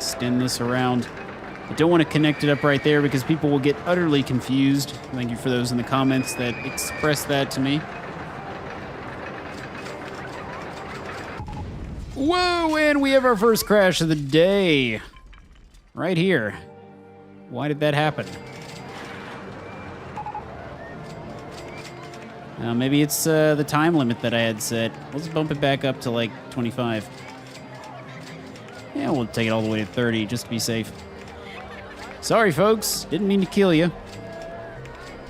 extend this around. I don't want to connect it up right there because people will get utterly confused. Thank you for those in the comments that express that to me. Whoa, and we have our first crash of the day. Right here. Why did that happen? Maybe it's the time limit that I had set. Let's bump it back up to like 25. Yeah, we'll take it all the way to 30 just to be safe. Sorry, folks. Didn't mean to kill you.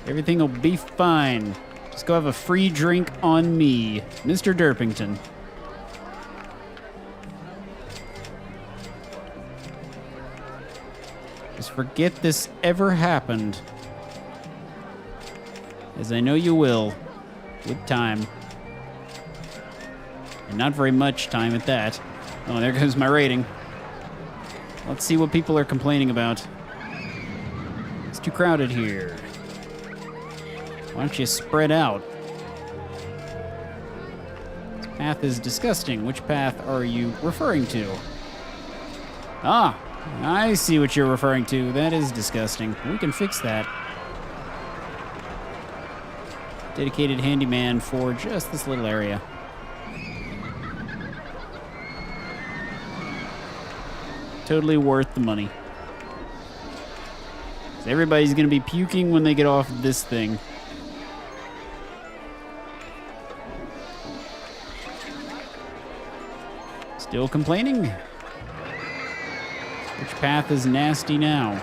Everything will be fine. Just go have a free drink on me, Mr. Derpington. Just forget this ever happened. As I know you will, with time. And not very much time at that. Oh, there goes my rating. Let's see what people are complaining about. It's too crowded here. Why don't you spread out? This path is disgusting. Which path are you referring to? Ah, I see what you're referring to. That is disgusting. We can fix that. Dedicated handyman for just this little area. Totally worth the money. So everybody's gonna be puking when they get off this thing. Still complaining? Which path is nasty now?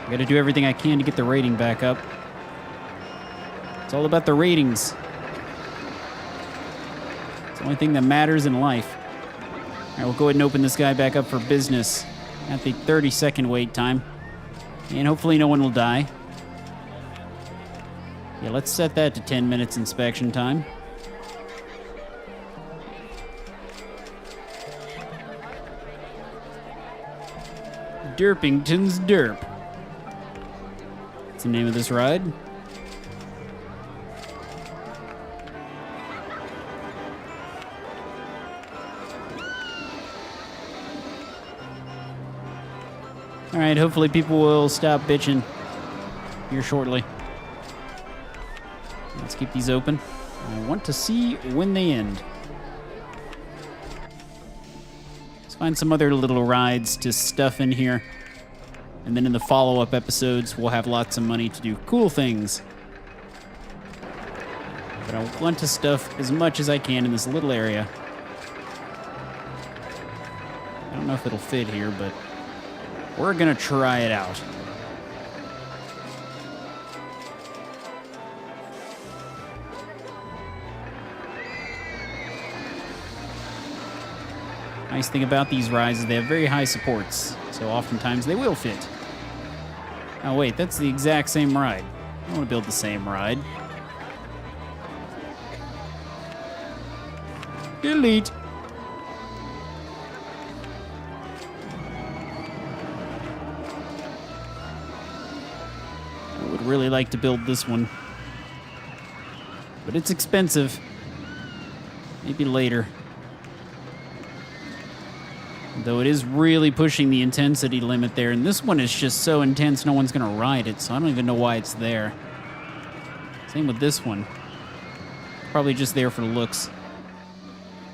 I gotta do everything I can to get the rating back up. It's all about the ratings. It's the only thing that matters in life. All right, we'll go ahead and open this guy back up for business at the 30-second wait time. And hopefully no one will die. Yeah, let's set that to 10 minutes inspection time. Derpington's Derp. That's the name of this ride. All right, hopefully people will stop bitching here shortly. Let's keep these open. I want to see when they end. Let's find some other little rides to stuff in here. And then in the follow-up episodes, we'll have lots of money to do cool things. But I want to stuff as much as I can in this little area. I don't know if it'll fit here, but we're gonna try it out. Nice thing about these rides is they have very high supports, so oftentimes they will fit. Oh wait, that's the exact same ride. I want to build the same ride. Delete. I would really like to build this one, but it's expensive. Maybe later. Though it is really pushing the intensity limit there, and this one is just so intense no one's gonna ride it, so I don't even know why it's there. Same with this one. Probably just there for looks.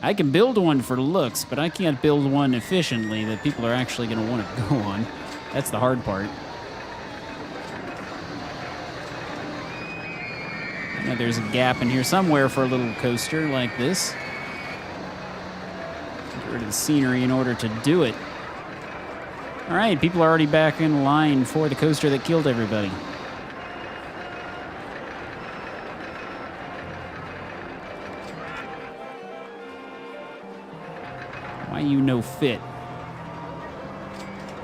I can build one for looks, but I can't build one efficiently that people are actually gonna want to go on. That's the hard part. I know there's a gap in here somewhere for a little coaster like this. Get rid of the scenery in order to do it. All right, people are already back in line for the coaster that killed everybody. Why you no fit?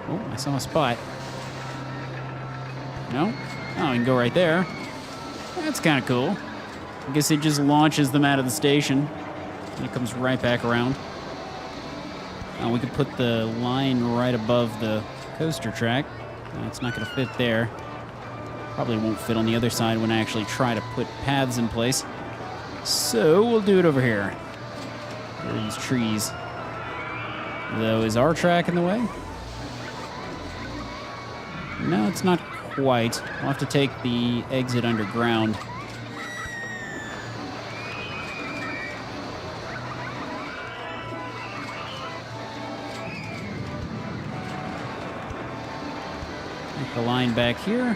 Oh, I saw a spot. No? Oh, you can go right there. That's kind of cool. I guess it just launches them out of the station. And it comes right back around. We could put the line right above the coaster track. It's not going to fit there. Probably won't fit on the other side when I actually try to put paths in place. So we'll do it over here. There are these trees. Though, is our track in the way? No, it's not quite. We'll have to take the exit underground. Make the line back here.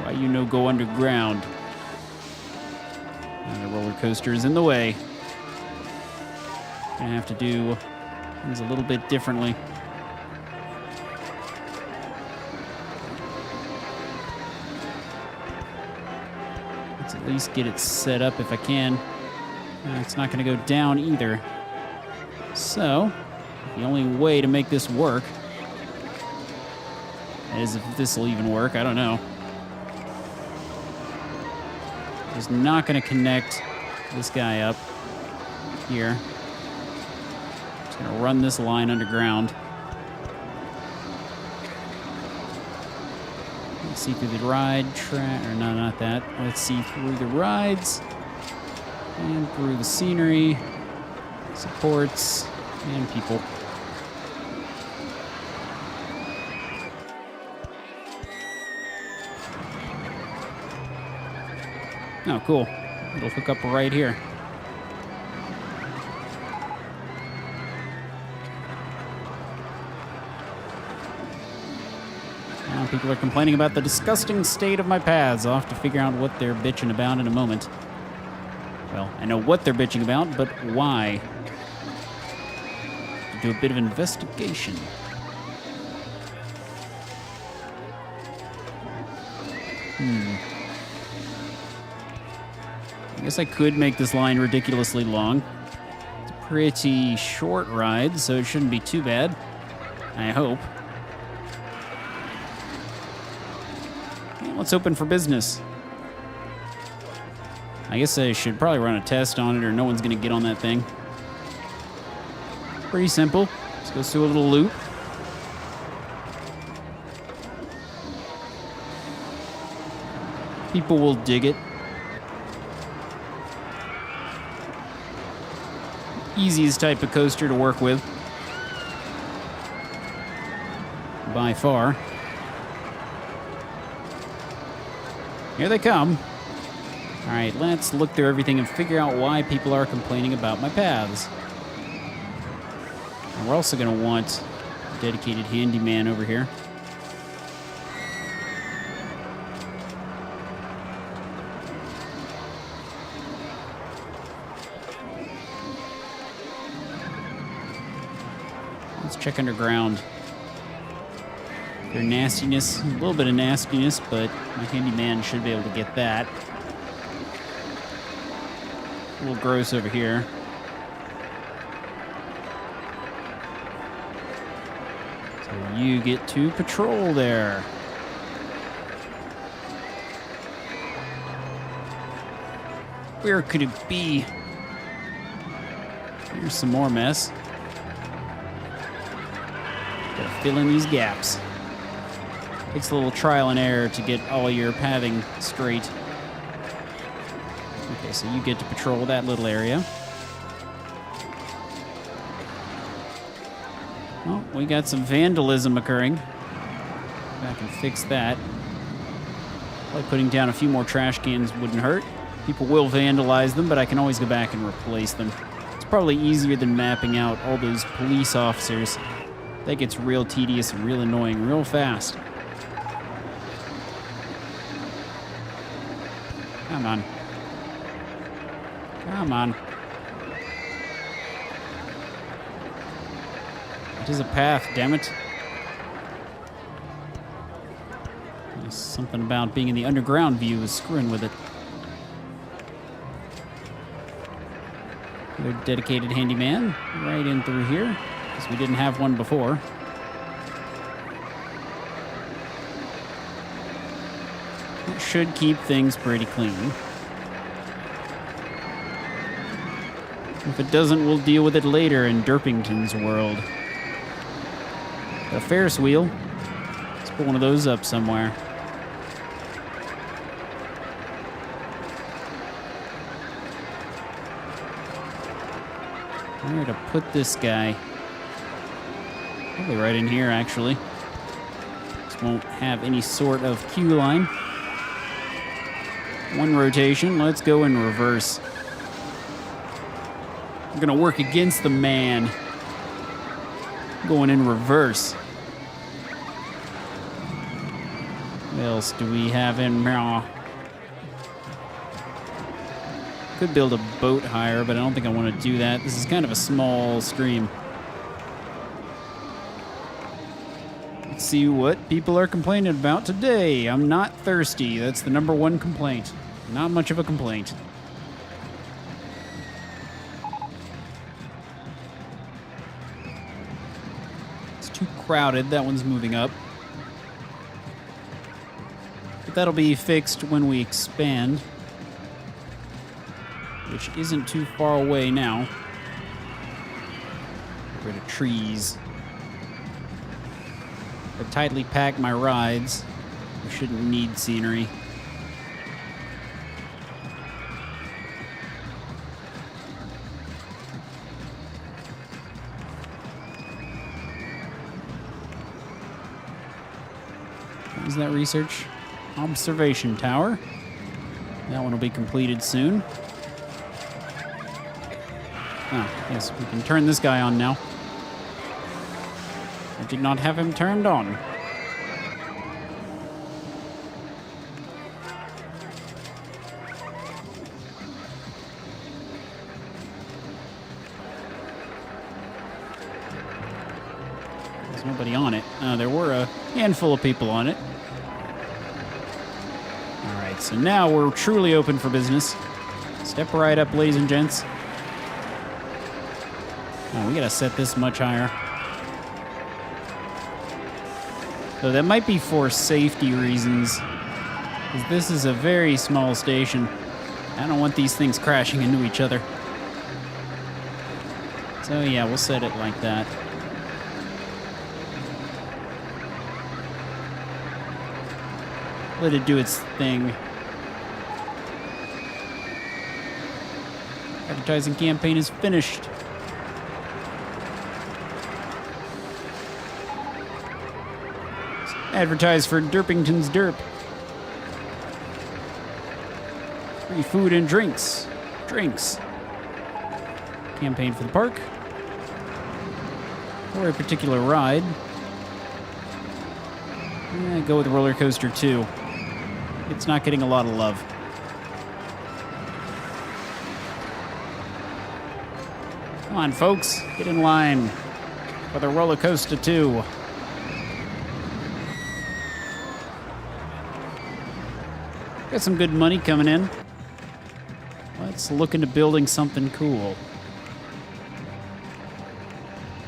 Why you no go underground? And the roller coaster is in the way. Gonna have to do things a little bit differently. Let's at least get it set up if I can. It's not gonna go down either. So, the only way to make this work is if this will even work, I don't know. Is not going to connect this guy up here. Just going to run this line underground. Let's see through the ride track, or no, not that. Let's see through the rides and through the scenery, supports, and people. Oh, cool. It'll hook up right here. Now people are complaining about the disgusting state of my paths. I'll have to figure out what they're bitching about in a moment. Well, I know what they're bitching about, but why? Do a bit of investigation. I guess I could make this line ridiculously long. It's a pretty short ride, so it shouldn't be too bad. I hope. Well, let's open for business. I guess I should probably run a test on it or no one's going to get on that thing. Pretty simple. Just goes through a little loop. People will dig it. Easiest type of coaster to work with. By far. Here they come. All right, let's look through everything and figure out why people are complaining about my paths. And we're also going to want a dedicated handyman over here. Let's check underground. Their nastiness, a little bit of nastiness, but my handyman should be able to get that. A little gross over here. So you get to patrol there. Where could it be? Here's some more mess. Gotta fill in these gaps. Takes a little trial and error to get all your pathing straight. Okay, so you get to patrol that little area. Oh, we got some vandalism occurring. Back and fix that. Probably putting down a few more trash cans wouldn't hurt. People will vandalize them, but I can always go back and replace them. It's probably easier than mapping out all those police officers. That gets real tedious and real annoying real fast. Come on. Come on. It is a path, damn it. There's something about being in the underground view is screwing with it. Another dedicated handyman right in through here, because we didn't have one before. That should keep things pretty clean. If it doesn't, we'll deal with it later in Derpington's world. Got a Ferris wheel. Let's put one of those up somewhere. Where to put this guy? Probably right in here, actually. This won't have any sort of queue line. One rotation. Let's go in reverse. We're gonna work against the man. Going in reverse. What else do we have in here? Could build a boat higher, but I don't think I want to do that. This is kind of a small stream. Let's see what people are complaining about today. I'm not thirsty. That's the #1 complaint. Not much of a complaint. It's too crowded. That one's moving up. But that'll be fixed when we expand, which isn't too far away now. Get rid of trees. I tightly pack my rides. We shouldn't need scenery. What was that research? Observation tower. That one will be completed soon. Ah, yes, we can turn this guy on now. I did not have him turned on. There's nobody on it. There were a handful of people on it. All right, so now we're truly open for business. Step right up, ladies and gents. Oh, we gotta set this much higher. So that might be for safety reasons, because this is a very small station. I don't want these things crashing into each other. So yeah, we'll set it like that. Let it do its thing. Advertising campaign is finished. Advertise for Derpington's Derp. Free food and drinks. Drinks. Campaign for the park. Or a particular ride. Go with RollerCoaster 2. It's not getting a lot of love. Come on, folks. Get in line for the RollerCoaster 2. Got some good money coming in. Let's look into building something cool.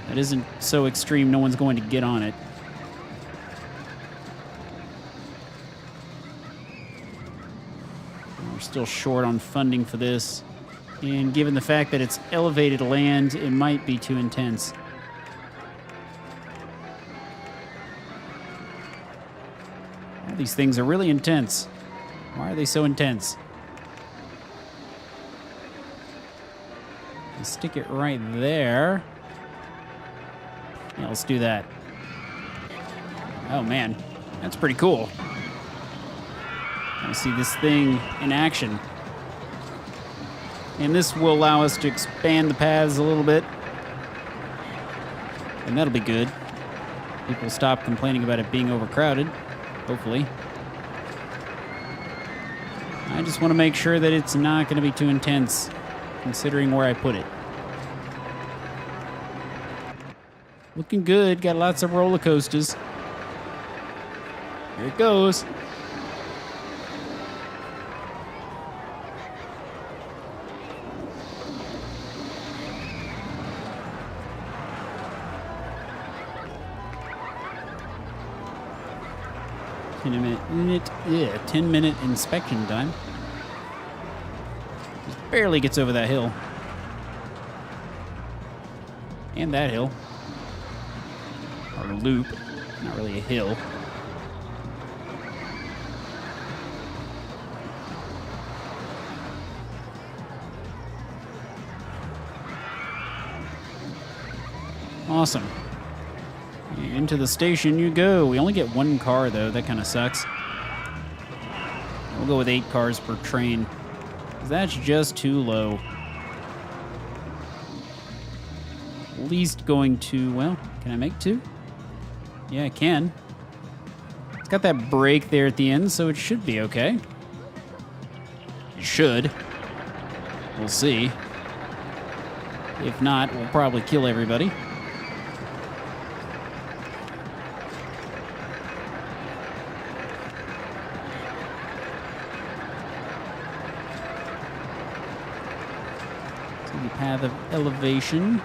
That isn't so extreme no one's going to get on it. We're still short on funding for this. And given the fact that it's elevated land, it might be too intense. All these things are really intense. Why are they so intense? Let's stick it right there. Yeah, let's do that. Oh man, that's pretty cool. I see this thing in action. And this will allow us to expand the paths a little bit. And that'll be good. People stop complaining about it being overcrowded, hopefully. I just want to make sure that it's not going to be too intense, considering where I put it. Looking good. Got lots of roller coasters. Here it goes. Yeah, 10-minute inspection time. Just barely gets over that hill. And that hill. Or loop. Not really a hill. Awesome. Into the station you go. We only get one car, though. That kind of sucks. We'll go with 8 cars per train, 'cause that's just too low. At least going to, well, can I make 2? Yeah, I can. It's got that brake there at the end, so it should be okay. It should. We'll see. If not, we'll probably kill everybody. So the path of elevation.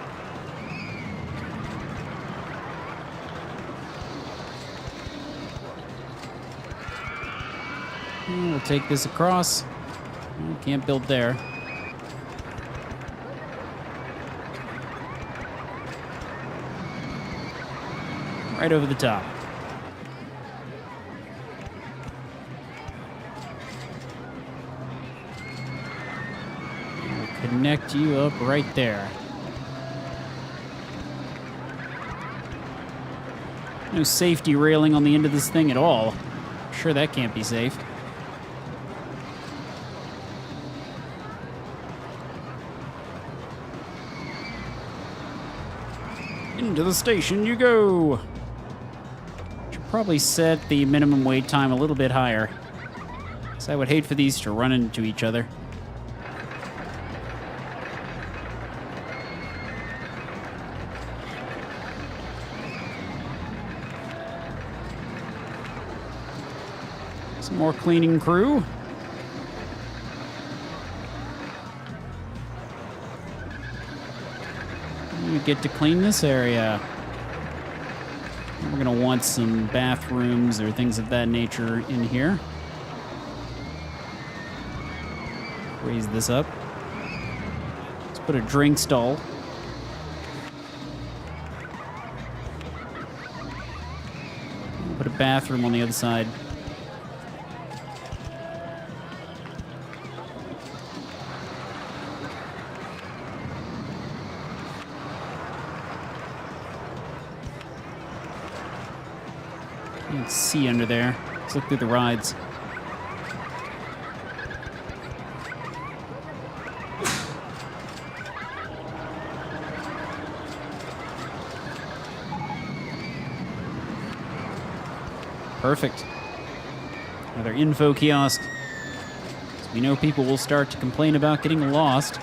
We'll take this across. Can't build there. Right over the top. We'll connect you up right there. No safety railing on the end of this thing at all. Sure, that can't be safe. Into the station you go. Should probably set the minimum wait time a little bit higher, so I would hate for these to run into each other. Some more cleaning crew. You get to clean this area. We're gonna want some bathrooms or things of that nature in here. Raise this up. Let's put a drink stall. Put a bathroom on the other side. Can't see under there. Let's look through the rides. Perfect. Another info kiosk. So we know people will start to complain about getting lost.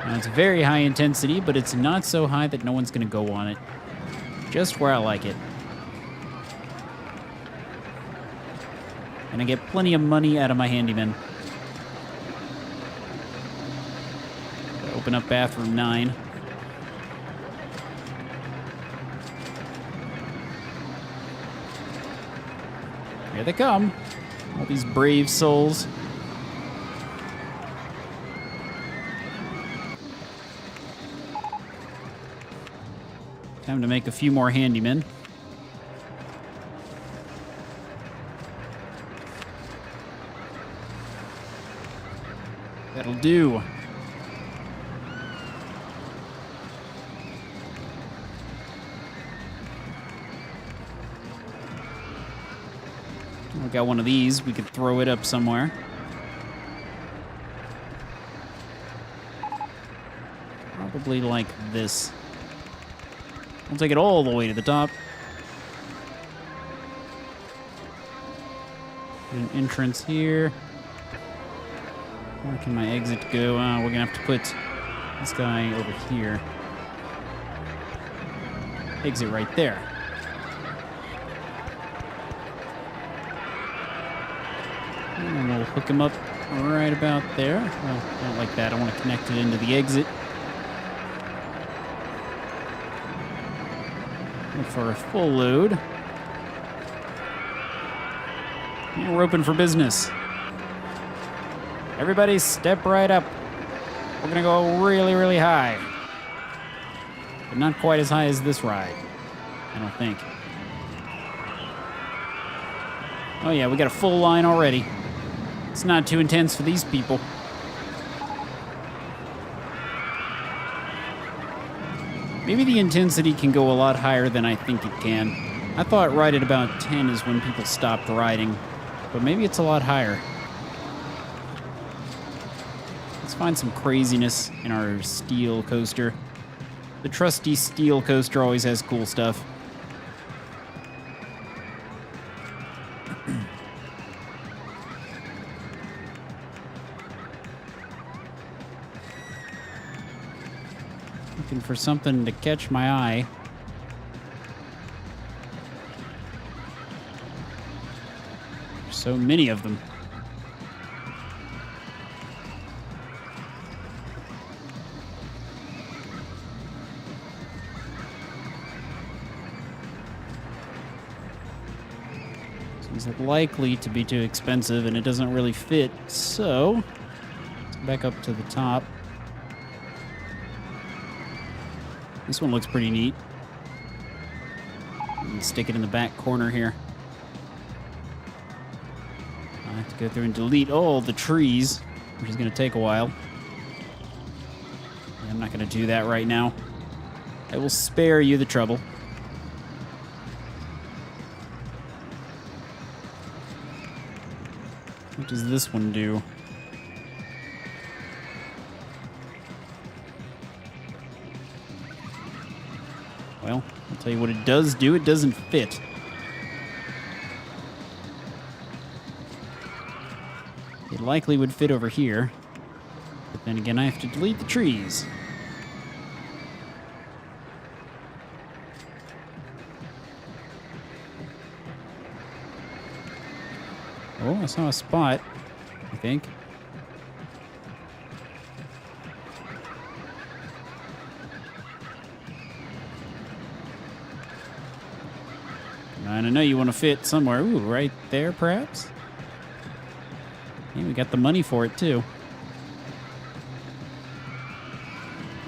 Now it's very high intensity, but it's not so high that no one's going to go on it. Just where I like it. And I get plenty of money out of my handyman. Open up bathroom 9. Here they come. All these brave souls. Time to make a few more handymen. That'll do. We got one of these. We could throw it up somewhere. Probably like this. We'll take it all the way to the top. An entrance here. Where can my exit go? We're gonna have to put this guy over here. Exit right there. And we'll hook him up right about there. Well, not like that. I want to connect it into the exit. And for a full load. And we're open for business. Everybody step right up. We're gonna go really, really high. But not quite as high as this ride, I don't think. Oh yeah, we got a full line already. It's not too intense for these people. Maybe the intensity can go a lot higher than I think it can. I thought right at about 10 is when people stopped riding, but maybe it's a lot higher. Let's find some craziness in our steel coaster. The trusty steel coaster always has cool stuff. Looking for something to catch my eye. There's so many of them. Seems likely to be too expensive and it doesn't really fit, so let's go back up to the top. This one looks pretty neat. And stick it in the back corner here. I have to go through and delete all the trees, which is going to take a while. I'm not going to do that right now. I will spare you the trouble. What does this one do? Well, I'll tell you what it does do. It doesn't fit. It likely would fit over here. But then again, I have to delete the trees. Oh, I saw a spot, I think. And I know you want to fit somewhere. Ooh, right there, perhaps? Hey, we got the money for it, too.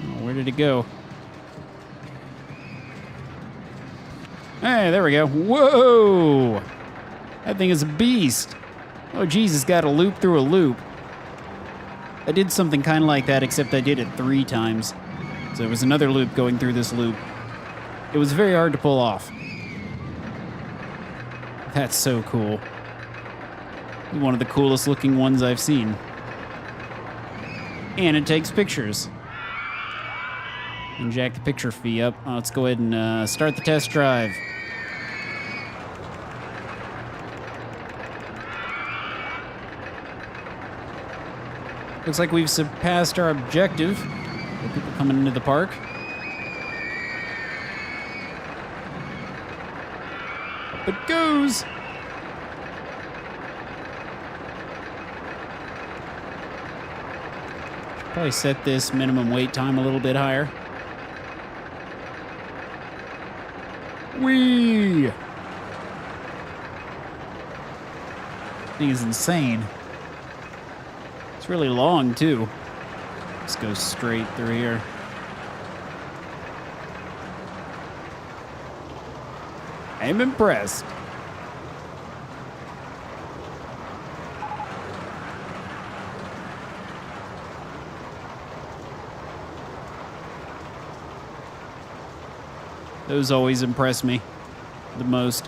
Oh, where did it go? Hey, there we go. Whoa! That thing is a beast. Oh, geez, it's got a loop through a loop. I did something kind of like that, except I did it 3 times. So there was another loop going through this loop. It was very hard to pull off. That's so cool. One of the coolest looking ones I've seen. And it takes pictures. And jack the picture fee up. Let's go ahead and start the test drive. Looks like we've surpassed our objective. Got people coming into the park. Up it goes! Should probably set this minimum wait time a little bit higher. Whee! Thing is insane. It's really long, too. Let's go straight through here. I'm impressed. Those always impress me the most.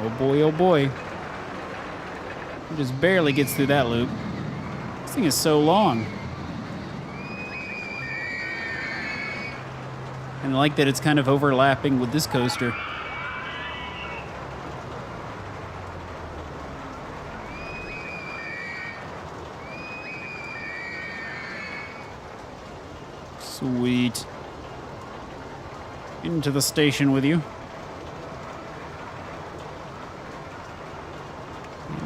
Oh boy, oh boy. It just barely gets through that loop. This thing is so long. And I like that it's kind of overlapping with this coaster. Sweet. Into the station with you.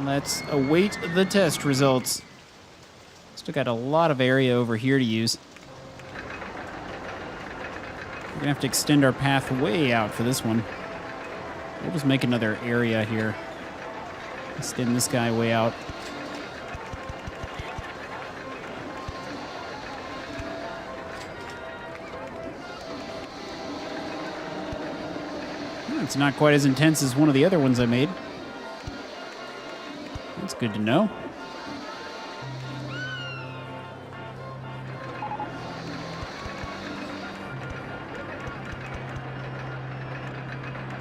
Let's await the test results. Still got a lot of area over here to use. We're gonna have to extend our path way out for this one. We'll just make another area here. Extend this guy way out. It's not quite as intense as one of the other ones I made. That's good to know.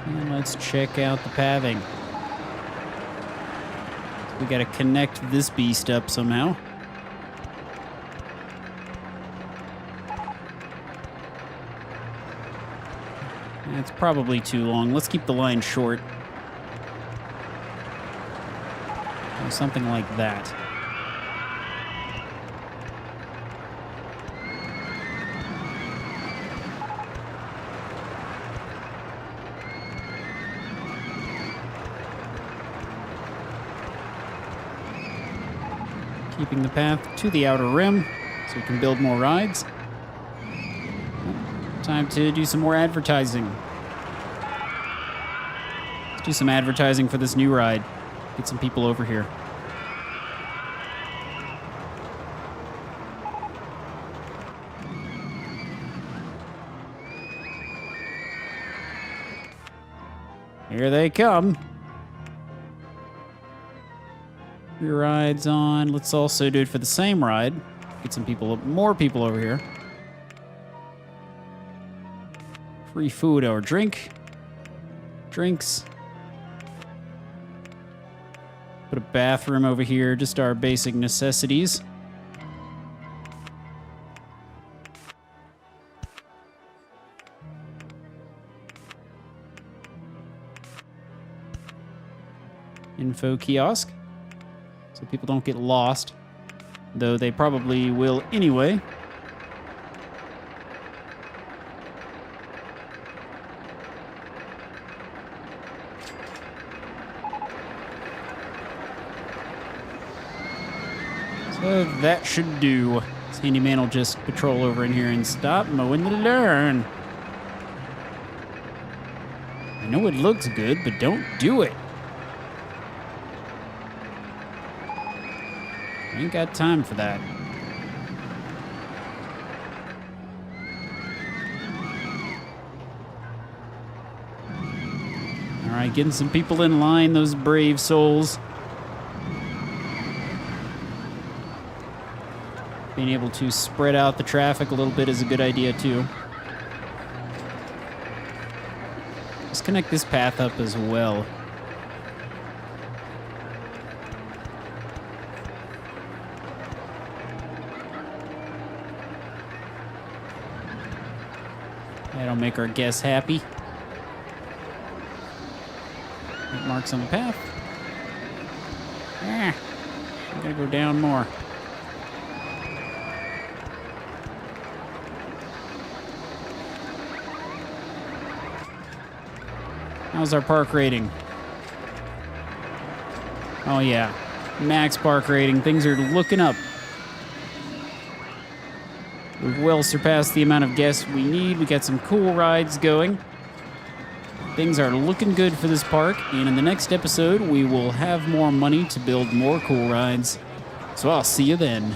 And let's check out the pathing. We gotta connect this beast up somehow. It's probably too long. Let's keep the line short. Or something like that. Keeping the path to the outer rim so we can build more rides. Time to do some more advertising. Let's do some advertising for this new ride. Get some people over here. Here they come. Free rides on. Let's also do it for the same ride. Get some people, more people over here. Free food or drink. Drinks. Put a bathroom over here, just our basic necessities. Info kiosk. So people don't get lost. Though they probably will anyway. So that should do. This handyman will just patrol over in here and stop mowing the lawn. I know it looks good, but don't do it. I ain't got time for that. All right, getting some people in line, those brave souls. Being able to spread out the traffic a little bit is a good idea, too. Let's connect this path up as well. That'll make our guests happy. Make marks on the path. Ah, I gotta go down more. How's our park rating? Oh yeah, max park rating. Things are looking up. We've well surpassed the amount of guests we need. We got some cool rides going. Things are looking good for this park, and in the next episode, we will have more money to build more cool rides. So I'll see you then.